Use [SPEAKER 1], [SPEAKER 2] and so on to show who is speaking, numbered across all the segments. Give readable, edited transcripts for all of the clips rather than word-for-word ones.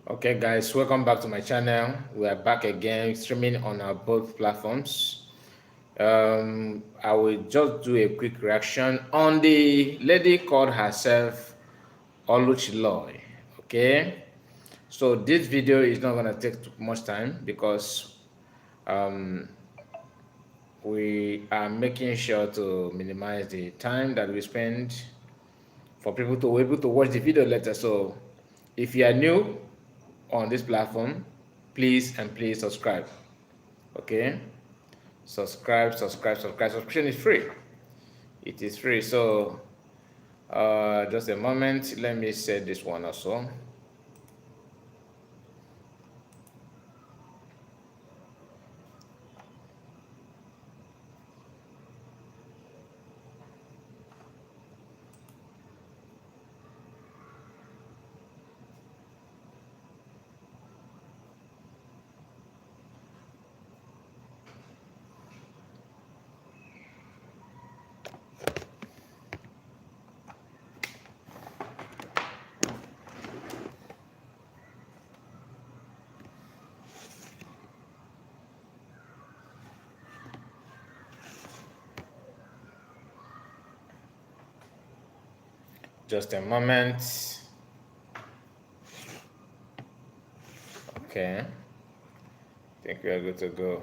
[SPEAKER 1] Okay, guys, welcome back to my channel. We are back again, streaming on our both platforms. I will just do a quick reaction on the lady called herself Oluchiloy. Okay, so this video is not gonna take too much time because um, we are making sure to minimize the time that we spend for people to be able to watch the video later. So if you are new on this platform, please subscribe. Okay, subscription is free. It is free. So just a moment, let me set this one also. Just a moment. Okay, I think we are good to go.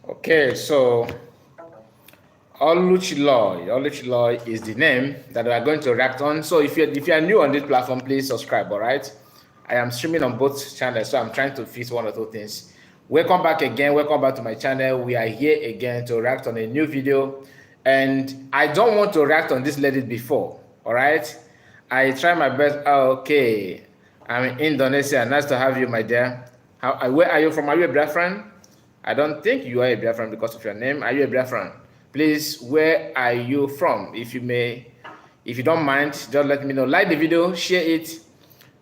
[SPEAKER 1] Okay, so Oluchiloy is the name that we are going to react on. So if you are new on this platform, please subscribe. All right, I am streaming on both channels, so I'm trying to fix one or two things. Welcome back again. Welcome back to my channel. We are here again to react on a new video, and I don't want to react on this lady before. All right, I try my best. Okay, I'm in Indonesia. Nice to have you, my dear. Where are you from? Are you a Biafran? I don't think you are a Biafran because of your name. Are you a Biafran? Please, where are you from? If you don't mind, just let me know. Like the video, share it.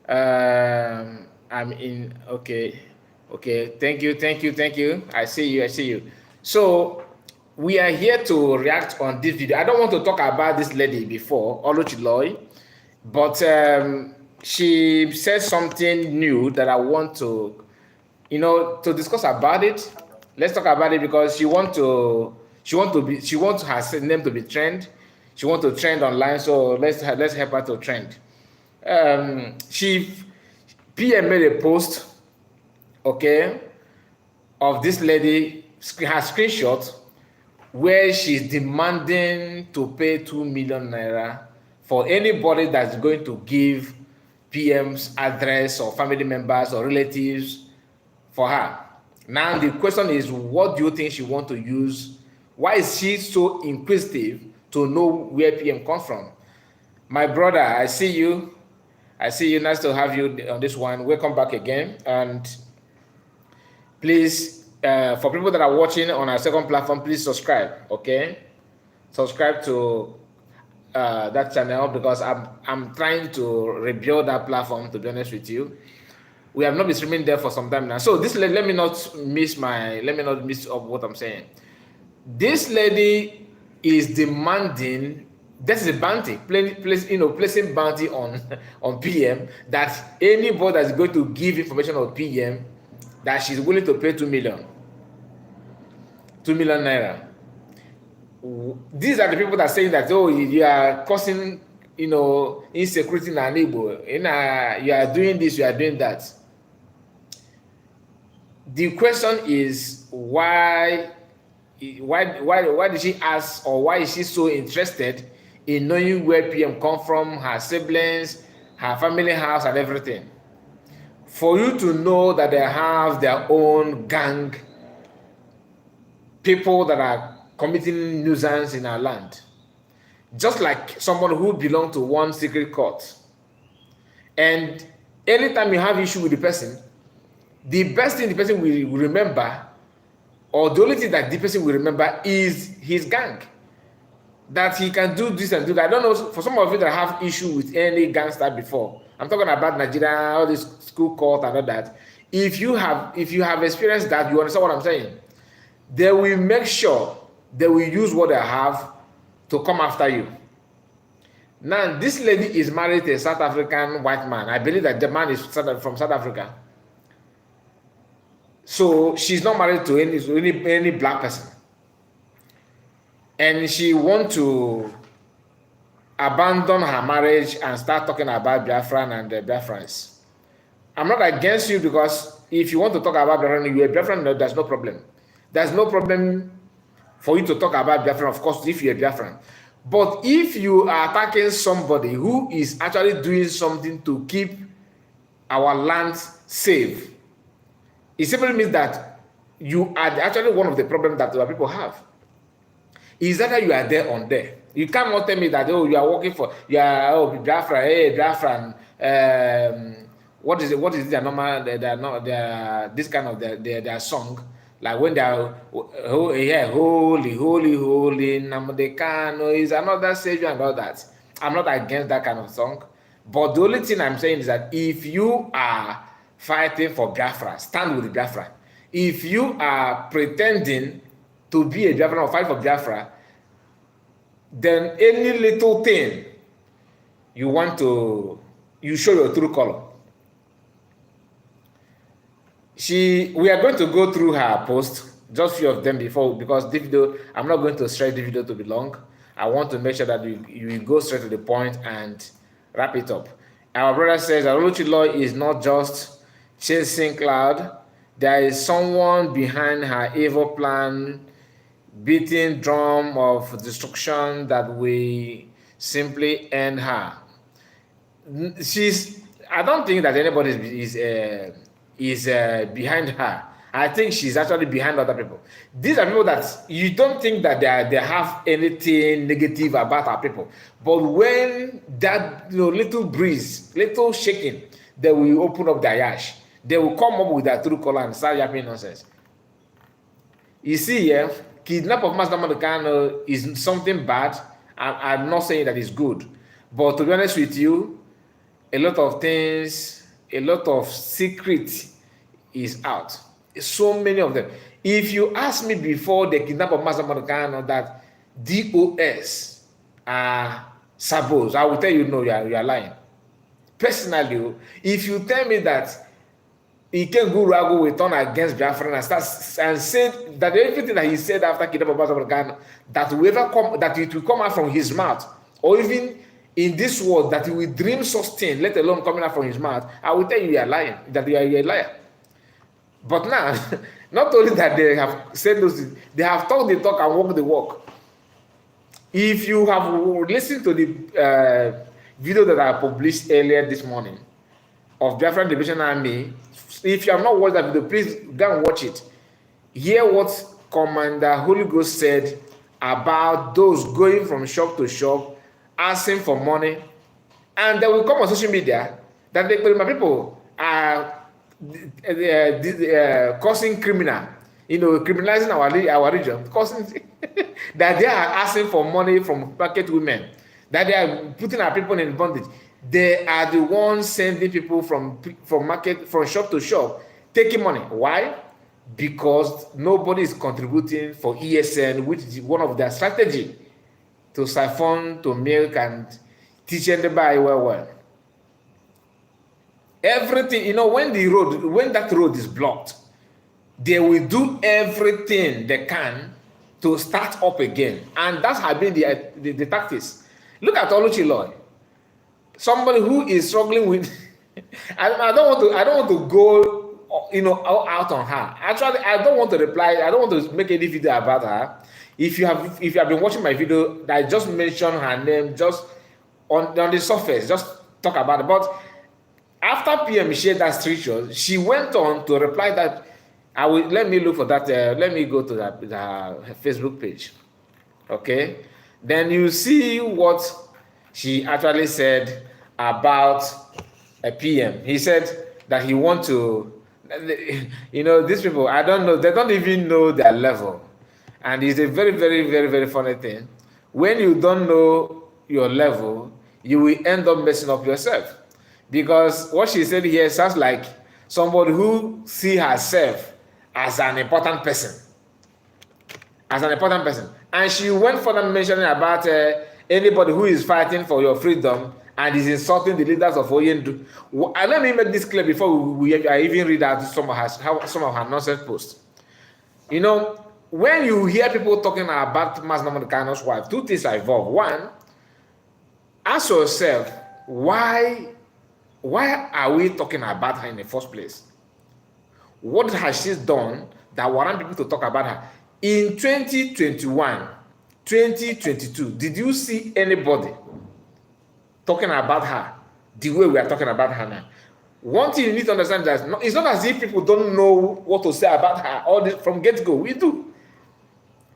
[SPEAKER 1] I'm in. Okay. Thank you. I see you. So we are here to react on this video. I don't want to talk about this lady before, Oluchiloy, but she said something new that I want to, to discuss about it. Let's talk about it because she wants her name to be trend. She wants to trend online, so let's help her to trend. She PM made a post, okay, of this lady, her screenshot, where she's demanding to pay 2 million naira for anybody that's going to give PM's address or family members or relatives for her. Now the question is, what do you think she want to use? Why is she so inquisitive to know where PM comes from? My brother, I see you. Nice to have you on this one. Welcome back again. And please, for people that are watching on our second platform, please subscribe. Okay, subscribe to that channel because I'm trying to rebuild that platform. To be honest with you, we have not been streaming there for some time now. So this lady, let me not miss up what I'm saying. This lady is demanding, this is a bounty, placing bounty on PM, that anybody that's going to give information on PM, that she's willing to pay 2 million naira. these are the people that are saying that, oh, you are causing, insecurity in an Igbo. You are doing this, you are doing that. The question is why did she ask, or why is she so interested in knowing where PM come from, her siblings, her family house, and everything? For you to know that they have their own gang, people that are committing nuisance in our land, just like someone who belongs to one secret court. And anytime you have issue with the person, the best thing the person will remember, or the only thing that the person will remember, is his gang. That he can do this and do that. I don't know, for some of you that have issue with any gangster before, I'm talking about Nigeria, all this school court and all that. If you have experienced that, you understand what I'm saying. They will make sure they will use what they have to come after you. Now, this lady is married to a South African white man. I believe that the man is from South Africa. So she's not married to any black person. And she wants to abandon her marriage and start talking about Biafran and the Biafrans. I'm not against you, because if you want to talk about Biafran, you're a Biafran, no, there's no problem. There's no problem for you to talk about Biafran, of course, if you're a Biafran. But if you are attacking somebody who is actually doing something to keep our land safe, it simply means that you are actually one of the problems that our people have. Is that you are there on there? You cannot tell me that, oh, you are working for, you are, oh, Biafra, hey, Biafran, what is it? What is their normal? This kind of their song, like when they are, oh yeah, holy, holy, holy, Namdekano is another savior and all that. I'm not against that kind of song, but the only thing I'm saying is that if you are fighting for Biafra, stand with the Biafra. If you are pretending to be a Biafra or fight for Biafra, then any little thing you want to, you show your true color. We are going to go through her post, just few of them before, because this video, I'm not going to stretch the video to be long. I want to make sure that you go straight to the point and wrap it up. Our brother says that Oluchilo is not just chasing cloud. There is someone behind her evil plan, beating drum of destruction that we simply end her. I don't think that anybody is behind her. I think she's actually behind other people. These are people that you don't think that they have anything negative about our people. But when that little breeze, little shaking, they will open up their yash. They will come up with their true color and start yapping nonsense. You see, yeah, kidnap of Master Madukano is something bad. I'm not saying that it's good. But to be honest with you, a lot of things, a lot of secret is out. So many of them. If you ask me before the kidnap of Master Madukano that DOS are sabos, I will tell you no, you are lying. Personally, if you tell me that Ikengurago will turn against Biafran and say that everything that he said after kidnap of Master Madukano, that it will come out from his mouth, or even in this world that he will dream such thing, let alone coming out from his mouth, I will tell you are lying, that you are a liar. But now, not only that they have said those things, they have talked the talk and walked the walk. If you have listened to the video that I published earlier this morning of Biafran Liberation Army, if you have not watched that video, please go and watch it. Hear what Commander Holy Ghost said about those going from shop to shop, asking for money, and they will come on social media that my people are causing criminal, criminalizing our region, causing that they are asking for money from market women, that they are putting our people in bondage. They are the ones sending people from shop to shop, taking money. Why? Because nobody is contributing for ESN, which is one of their strategy to siphon, to milk, and teach them to buy well. Everything, when that road is blocked, they will do everything they can to start up again. And that's has been the tactics. Look at Oluchi Loy, somebody who is struggling with. I don't want to go, out on her. Actually, I don't want to reply. I don't want to make any video about her. If you have been watching my video, I just mentioned her name just on the surface, just talk about it. But after PM shared that screenshot, she went on to reply that let me look for that. Let me go to her Facebook page. Okay, then you see what she actually said about a PM. He said that he want to, these people, I don't know, they don't even know their level. And it's a very, very, very, very funny thing. When you don't know your level, you will end up messing up yourself. Because what she said here sounds like somebody who see herself as an important person. And she went further mentioning about anybody who is fighting for your freedom and is insulting the leaders of Oyendu. Let me make this clear before I even read out some of her nonsense posts. When you hear people talking about Mazi Nnamdi Kanu's wife, two things are involved. One, ask yourself, why are we talking about her in the first place? What has she done that warrant people to talk about her? In 2021, 2022, did you see anybody talking about her the way we are talking about her now? One thing you need to understand is that it's not as if people don't know what to say about her all this from get-go. We do.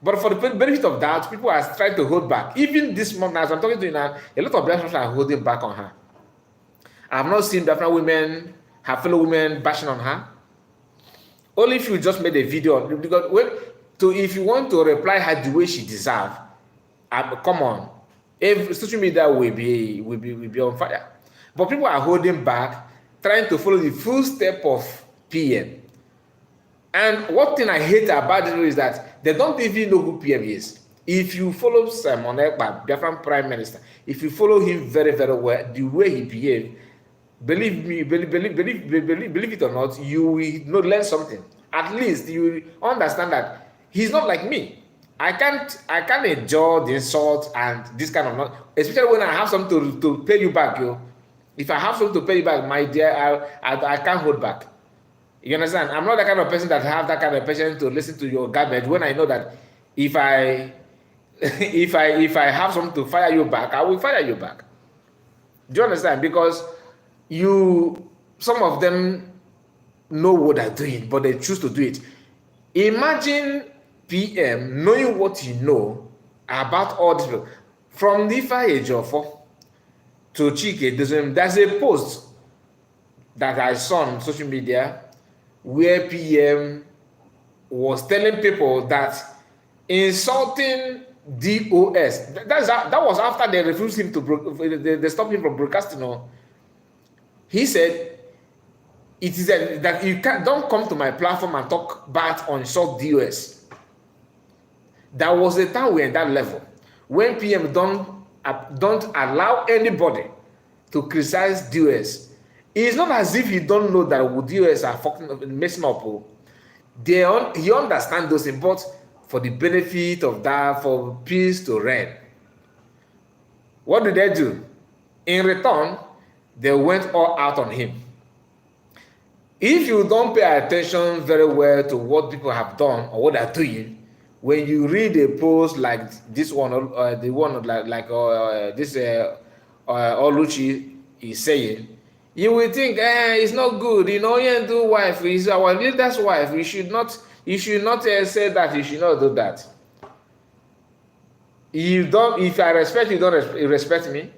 [SPEAKER 1] But for the benefit of doubt, people are trying to hold back. Even this month, as I'm talking to you now, a lot of Biafrans are holding back on her. I have not seen Biafran women, her fellow women, bashing on her. Only if you just made a video. Because if you want to reply her the way she deserves, come on. Social media will be on fire. But people are holding back, trying to follow the full step of PM. And one thing I hate about it is that they don't even know who PM is. If you follow Simon Ekpa, Biafran Prime Minister, if you follow him very, very well, the way he behaves, believe me, believe it or not, you will learn something. At least you understand that he's not like me. I can't endure the insult and this kind of, especially when I have something to pay you back, yo. If I have something to pay you back, my dear, I can't hold back. You understand? I'm not the kind of person that have that kind of patience to listen to your garbage when I know that if I have something to fire you back, I will fire you back. Do you understand? Because some of them know what they're doing, but they choose to do it. Imagine PM knowing what you know about all these people. From the age of to Chike, there's a post that I saw on social media where PM was telling people that insulting DOS, that was after they refused him they stopped him from broadcasting. He said, it is that you don't come to my platform and talk bad or insult DOS. There was a time we're in that level when PM don't allow anybody to criticize DOS. It's not as if he don't know that DOS are fucking messing up. He understands those things, but for the benefit of that, for peace to reign. What did they do? In return, they went all out on him. If you don't pay attention very well to what people have done or what they're doing, when you read a post like this one, the one like this Oluchi is saying, you will think, it's not good. Oyendu wife is our leader's wife. You should not say that. You should not do that. If I respect you, don't respect me,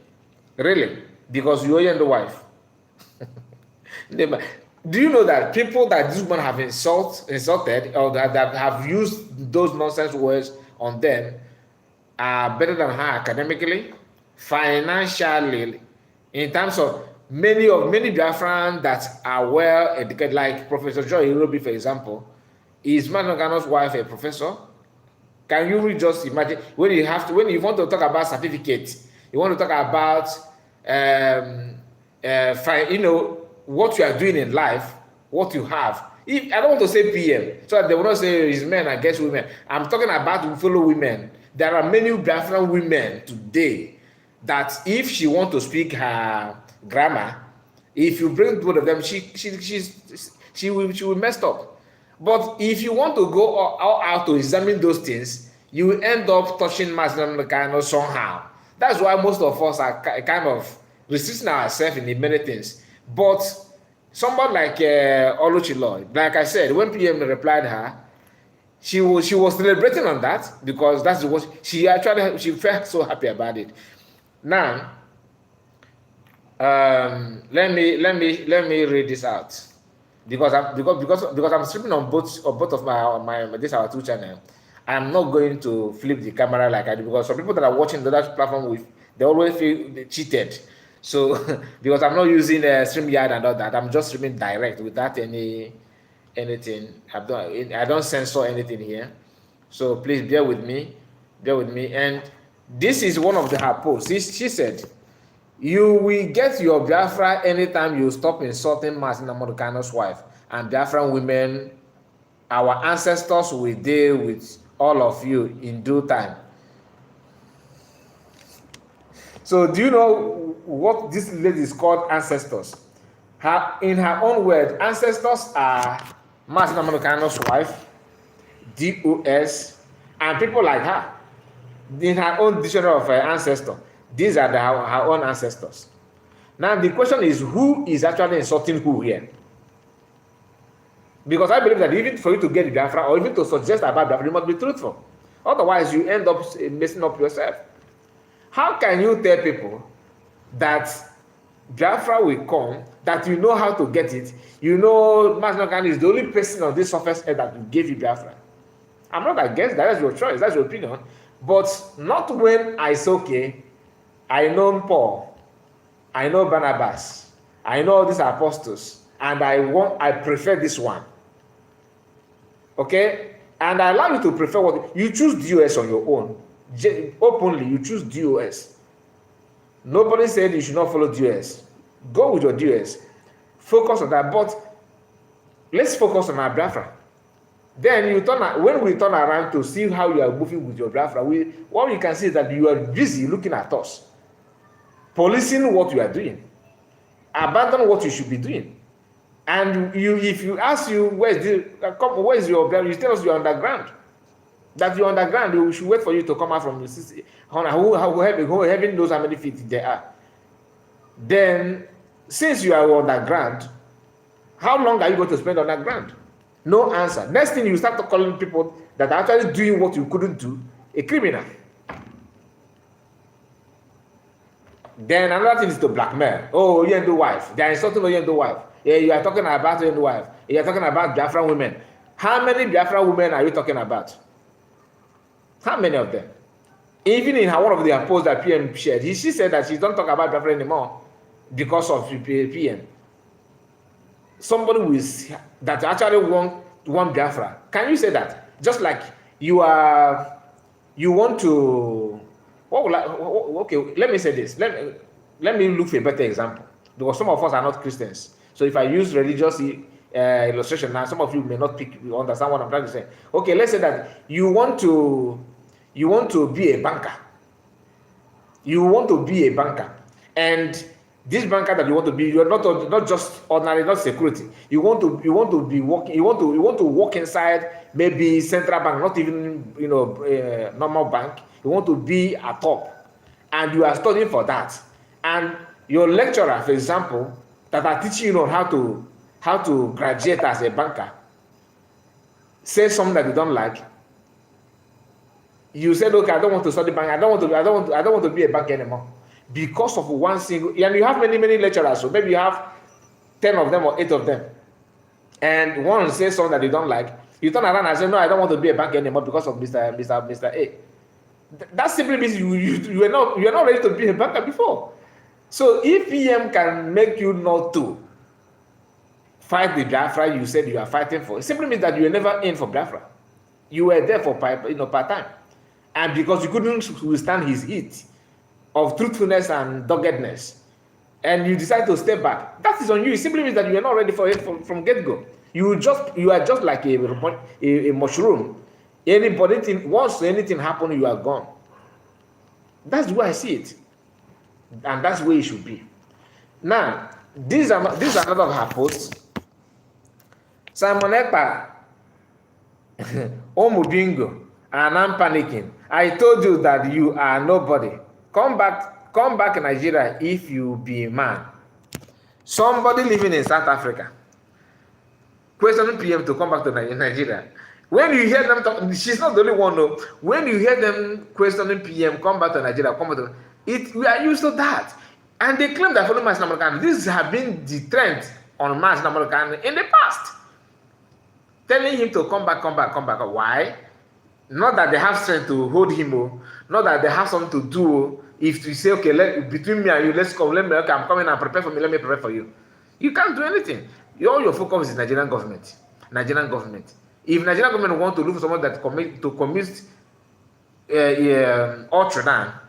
[SPEAKER 1] really, because you Oyendu wife. Do you know that people that this woman have insulted or that have used those nonsense words on them are better than her academically, financially, in terms of many Biafrans that are well educated, like Professor Joy Irobi, for example. Is Mazi Nnamdi Kanu's wife a professor? Can you just imagine when you want to talk about certificates, you want to talk about what you are doing in life, what you have. If I don't want to say PM, so that they will not say it's men against women. I'm talking about fellow women. There are many Biafran women today that if she want to speak her grammar, if you bring both of them, she will mess up. But if you want to go all out to examine those things, you will end up touching masculine kind of somehow. That's why most of us are kind of restricting ourselves in many things. But somebody like Oluchilo, like I said, when PM replied her, she was celebrating on that because that's what she felt so happy about it. Now, let me read this out because I'm streaming on both of my this our two channel. I'm not going to flip the camera like I do because some people that are watching the other platform they always feel cheated. So because I'm not using StreamYard and all that, I'm just streaming direct without anything. I don't censor anything here. So please bear with me. And this is one of her posts. She said, "You will get your Biafra anytime you stop insulting Martin Amorokano's wife and Biafran women. Our ancestors will deal with all of you in due time." So do you know what this lady is called ancestors? In her own word, ancestors are Martin Amorokano's wife, DOS, and people like her. In her own dictionary of her ancestor, these are her own ancestors. Now the question is, who is actually insulting who here? Because I believe that even for you to get Biafra or even to suggest about Biafra, you must be truthful. Otherwise, you end up messing up yourself. How can you tell people that Biafra will come, that you know how to get it? You know, Masnokan is the only person on this surface earth that will give you Biafra. I'm not against that. That's your choice. That's your opinion. But not when I say, okay, I know Paul, I know Barnabas, I know all these apostles, and I prefer this one. Okay? And I allow you to prefer what you choose DOS on your own. Openly, you choose DOS. Nobody said you should not follow DOS. Go with your DOS. Focus on that. But let's focus on our Biafra. Then when we turn around to see how you are moving with your Biafra, what we can see is that you are busy looking at us, policing what you are doing, abandon what you should be doing. And if you ask you where's your Biafra, you tell us you're underground. That you're underground, we should wait for you to come out from the city. Heaven knows how many feet there are. Then, since you are underground, how long are you going to spend underground? No answer. Next thing, you start calling people that are actually doing what you couldn't do a criminal. Then another thing is to blackmail. Oh, you and the wife. They are insulting you and the wife. Yeah, you are talking about you and the wife. You are talking about Biafran women. How many Biafran women are you talking about? How many of them? Even in one of the posts that PM shared, she said that she don't talk about Biafra anymore because of PM. Somebody that actually want Biafra. Can you say that? Just like you want to. Okay, let me say this. Let me look for a better example. Because some of us are not Christians. So if I use religious illustration now, some of you may not understand what I'm trying to say. Okay, let's say that you want to be a banker. You want to be a banker, and this banker that you want to be, you're not just ordinary, not security. You want to be working. You want to work inside maybe central bank, not even normal bank. You want to be at top, and you are studying for that. And your lecturer, for example, that are teaching you on how to graduate as a banker, say something that you don't like. You said, okay, I don't want to study bank. I don't want to be a banker anymore. Because of one single, and you have many lecturers, so maybe you have 10 of them or 8 of them, and one says something that you don't like, you turn around and say, no, I don't want to be a banker anymore because of Mr. A. That simply means you are not ready to be a banker before. So if PM can make you not to fight the Biafra you said you are fighting for, it simply means that you were never in for Biafra. You were there for part-time, and because you couldn't withstand his heat of truthfulness and doggedness, and you decide to step back, that is on you. It simply means that you are not ready for it from get-go. You are just like a mushroom. Once anything happen, you are gone. That's the way I see it, and that's the way it should be. Now, this is another of her posts. Simon Ekpa, Omu Bingo, and I'm panicking. I told you that you are nobody. Come back in Nigeria if you be a man. Somebody living in South Africa questioning PM to come back to Nigeria. When you hear them talk, she's not the only one, though. When you hear them questioning PM, come back to Nigeria, come back to it, we are used to that. And they claim that following Mas Nnamdi, this has been the trend on Mas Nnamdi in the past. Telling him to come back. Why? Not that they have strength to hold him, not that they have something to do. If you say, okay, between me and you, let's come, okay, I'm coming and prepare for me, let me prepare for you. You can't do anything. All your focus is Nigerian government. If Nigerian government want to look for someone that commit ultra,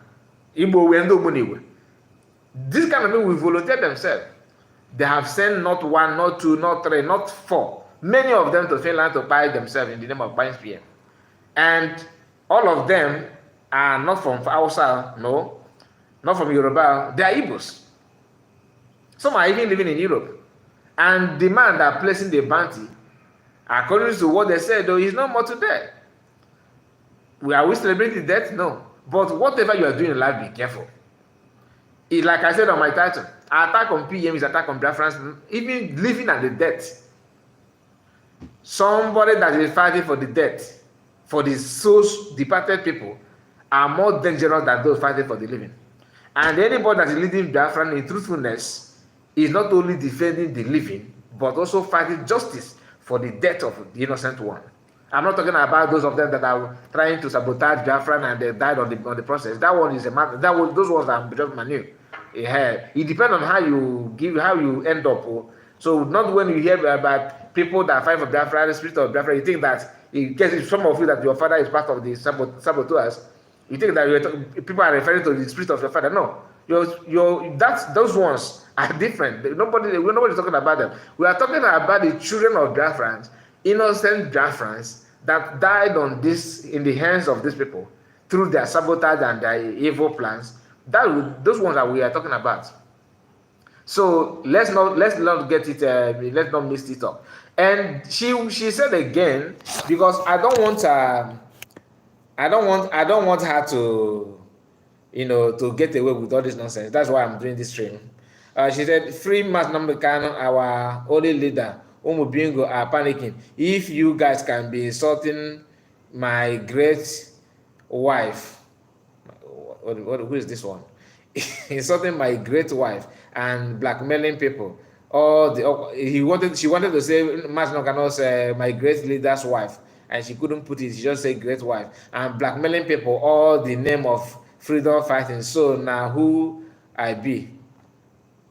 [SPEAKER 1] this kind of people will volunteer themselves. They have sent not one, not two, not three, not four. Many of them to Finland to buy themselves in the name of buying PM. And all of them are not from Hausa, no, not from Yoruba. They are Igbos. Some are even living in Europe. And the man that placing the bounty, according to what they said, though, is not more today. Are we celebrating death? No. But whatever you are doing in life, be careful. Like I said on my title, attack on PM is attack on Biafrans, even living at the death. Somebody that is fighting for the death, for the souls departed people, are more dangerous than those fighting for the living. And anybody that is leading Biafran in truthfulness is not only defending the living, but also fighting justice for the death of the innocent one. I'm not talking about those of them that are trying to sabotage Biafran and they died on the process. That one is a matter. Those ones are just manure. It depends on how you end up. So not when you hear about people that fight for Biafra, the spirit of Biafra, you think that in case some of you that your father is part of the saboteurs, you think that people are referring to the spirit of your father. No, those ones are different. Nobody's talking about them. We are talking about the children of Biafrans, innocent Biafrans that died in the hands of these people through their sabotage and their evil plans. Those ones that we are talking about. So let's not get it. Let's not mix it up. And she said again, because I don't want her to, to get away with all this nonsense. That's why I'm doing this stream. She said, "Free Mas Nnamdi Kanu, our only leader. Umu Bingo are panicking. If you guys can be insulting my great wife." Who is this one? Insulting my great wife and blackmailing people. She wanted to say Mas Nnamdi Kanu's my great leader's wife, and she couldn't put it. She just said great wife and blackmailing people, all the name of freedom fighting. So now who I be?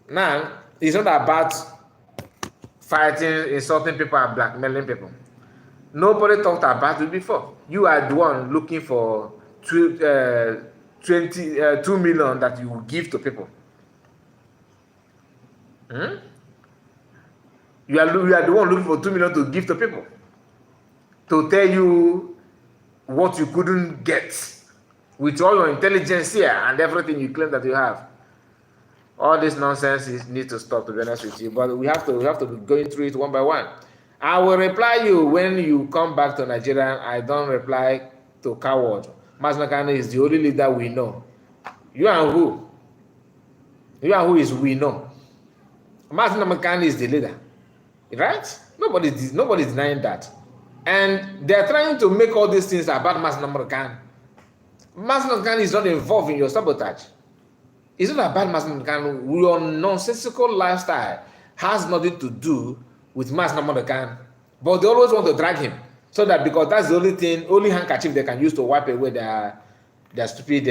[SPEAKER 1] Now it's not about fighting, insulting people and blackmailing people. Nobody talked about it before. You are the one looking for 2 million that you will give to people. You are the one looking for 2 million to give to people, to tell you what you couldn't get with all your intelligence here and everything you claim that you have. All this nonsense needs to stop, to be honest with you. But we have to be going through it one by one. I will reply you when you come back to Nigeria. I don't reply to coward. Mas Nnamdi Kanu is the only leader we know. You and who? You and who is we know? Mas Nnamdi Kanu is the leader, right? Nobody's denying that. And they're trying to make all these things about Mas Nnamdi Kanu. Mas Nnamdi Kanu is not involved in your sabotage. It's not about Mas Nnamdi Kanu. Your nonsensical lifestyle has nothing to do with Mas Nnamdi Kanu. But they always want to drag him. So that because that's the only handkerchief they can use to wipe away their stupid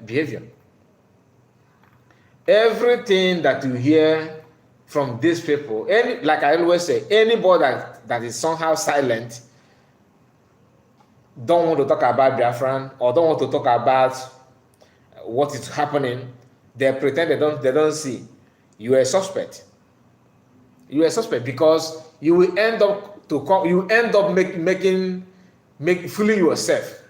[SPEAKER 1] behavior. Everything that you hear from these people, like I always say, anybody that is somehow silent, don't want to talk about Biafran or don't want to talk about what is happening, they pretend they don't see. You are a suspect. You are suspect because you will end up fooling yourself.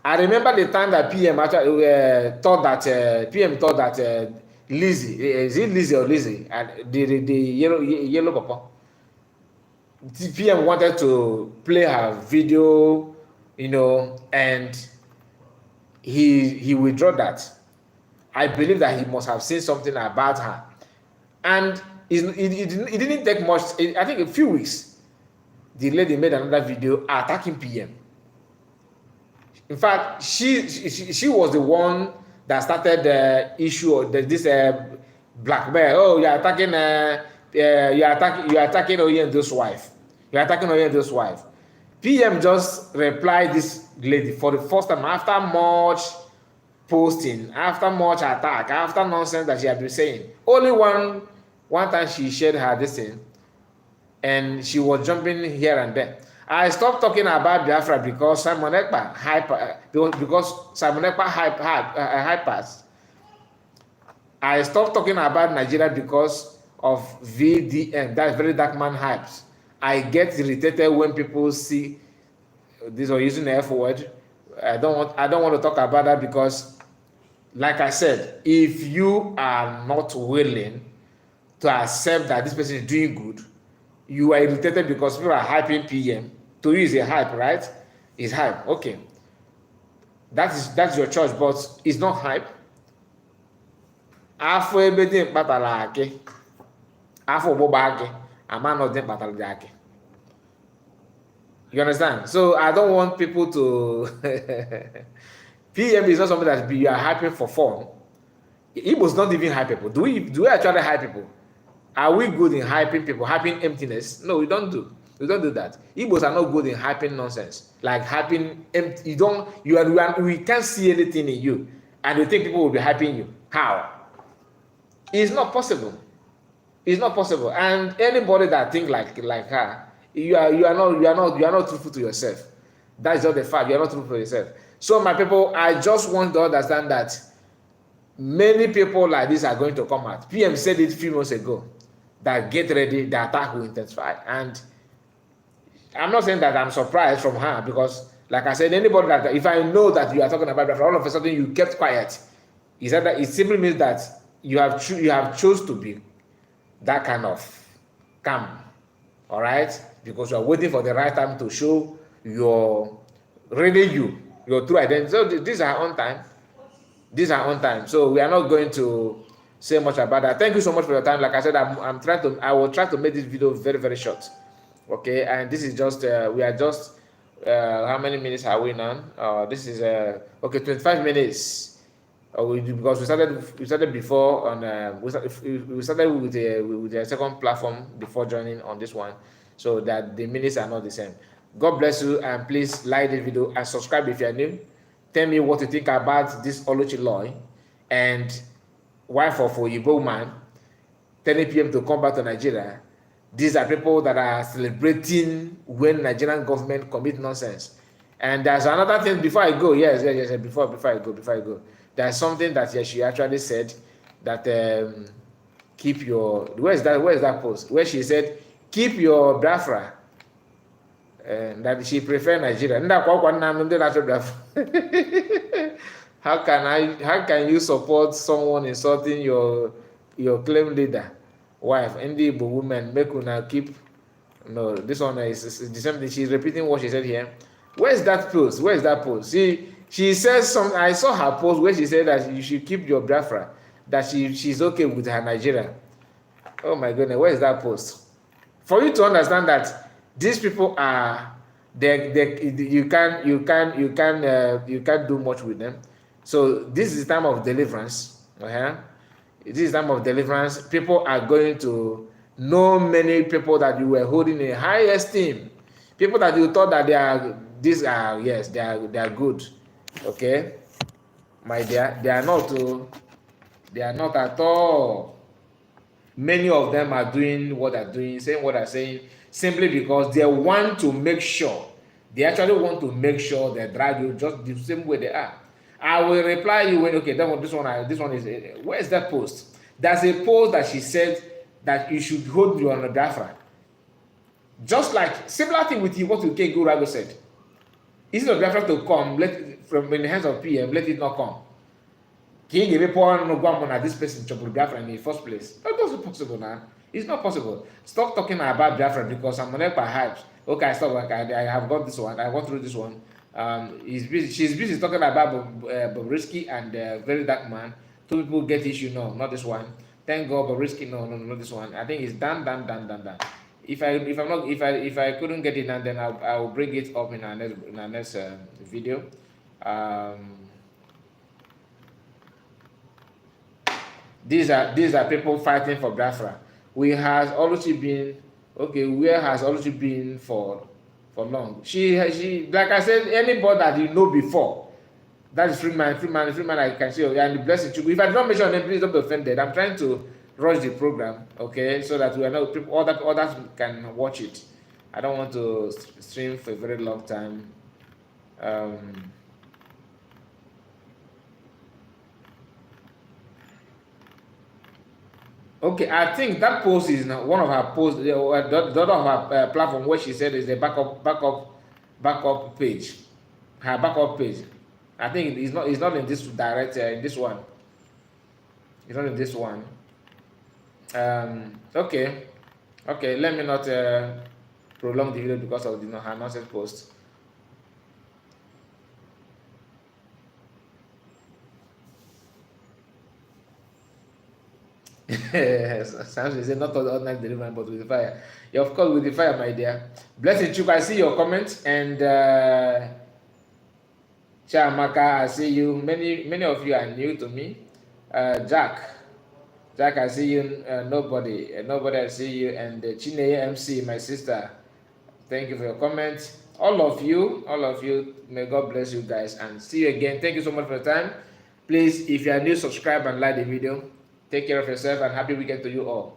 [SPEAKER 1] I remember the time that PM actually thought that PM thought that Lizzie, is it Lizzie or Lizzie, and the yellow papa. PM wanted to play her video, you know, and he withdrew that. I believe that he must have seen something about her, and it didn't take much. I think a few weeks, the lady made another video attacking PM. In fact, she was the one that started the issue of this blackmail. Oh, you're attacking you're attacking Oyendo's wife. You're attacking Oyendo's wife. PM just replied this lady for the first time after much posting, after much attack, after nonsense that she had been saying. Only one time she shared her this thing, and she was jumping here and there. I stopped talking about Biafra because Simon Ekpa hypers. I stopped talking about Nigeria because of VDM, that very dark man hypes. I get irritated when people see this or using the F word. I don't want to talk about that because, like I said, if you are not willing to accept that this person is doing good, you are irritated because people are hyping PM. To you is a hype, right? It's hype. Okay. That's your choice, but it's not hype. After everything batalake. After bobage, a man not batalake. You understand? So I don't want people to PM is not something that you are hyping for fun. Igbo's not even hype people. Do we actually hype people? Are we good in hyping people, hyping emptiness? No, we don't do. We don't do that. Igbos are not good in hyping nonsense. Like hyping empty. We can't see anything in you, and you think people will be hyping you. How? It's not possible. It's not possible. And anybody that think like her, you are not truthful to yourself. That's just the fact. You are not truthful to yourself. So my people, I just want to understand that many people like this are going to come out. PM said it a few months ago that get ready, the attack will intensify. And I'm not saying that I'm surprised from her because, like I said, anybody that if I know that you are talking about that, all of a sudden you kept quiet, is that it simply means that you have chose to be that kind of calm, all right? Because you are waiting for the right time to show your true identity. So these are on time. These are on time. So we are not going to say much about that. Thank you so much for your time. Like I said, I will try to make this video very, very short. Okay, and this is just we are just how many minutes are we now? This is okay, 25 minutes. Because we started before on we started with the second platform before joining on this one, so that the minutes are not the same. God bless you, and please like this video and subscribe if you are new. Tell me what you think about this Oluchi Loy and wife of Oyibo man 10 p.m. to come back to Nigeria. These are people that are celebrating when Nigerian government commit nonsense. And there's another thing before I go. Yes. Before I go. There's something that she actually said that keep your. Where's that post? Where she said keep your Biafra. That she prefer Nigeria. How can you support someone insulting your claim leader? Wife, Igbo women, make una keep. No, this one is the same thing. She's repeating what she said here. Where's that post? She says some. I saw her post where she said that you should keep your Biafra, that she's okay with her Nigeria. Oh my goodness, where is that post? For you to understand that these people are, you can't do much with them. So this is the time of deliverance. This is time of deliverance. People are going to know many people that you were holding in high esteem. People that you thought that they are good. Okay, my dear, they are not at all. Many of them are doing what they're doing, saying what they're saying, simply because they want to make sure. They actually want to make sure they drag you just the same way they are. I will reply you when, okay, this one is, where is that post? There's a post that she said that you should hold you on a Biafra. Just like similar thing with what Uke Gurago said. Instead of Biafra to come, from in the hands of PM, let it not come. King give no at this person to Biafra in the first place. That doesn't possible now. It's not possible. Stop talking about Biafra because I'm on Ekpa hypes. Okay, stop. I have got this one. I got through this one. He's busy. She's busy talking about Bobrisky and Very Dark Man. Two people get issue. No, not this one. Thank God, Bobrisky. No, not this one. I think it's done. If I couldn't get it done, then I'll bring it up in our next video. These are people fighting for Biafra. Where has Oluchi been for long? She like I said, anybody that you know before, that is Freeman. I can see, and the blessing. If I don't mention them, please don't be offended. I'm trying to rush the program, okay, so that we are not people others can watch it. I don't want to stream for a very long time. Okay, I think that post is not one of her posts. The other of her platform where she said is the backup page, her backup page. I think it's not in this direct in this one. It's not in this one. Okay. Let me not prolong the video because of her nonsense post. Sounds is not all the ordinary deliverance, but with the fire. Yeah, of course, with the fire, my dear. Blessed Chuk, I see your comments, and Chamaka, I see you. Many of you are new to me. Jack, I see you. Nobody, I see you. And Chine MC, my sister. Thank you for your comments. All of you, may God bless you guys, and see you again. Thank you so much for your time. Please, if you are new, subscribe and like the video. Take care of yourself, and happy weekend to you all.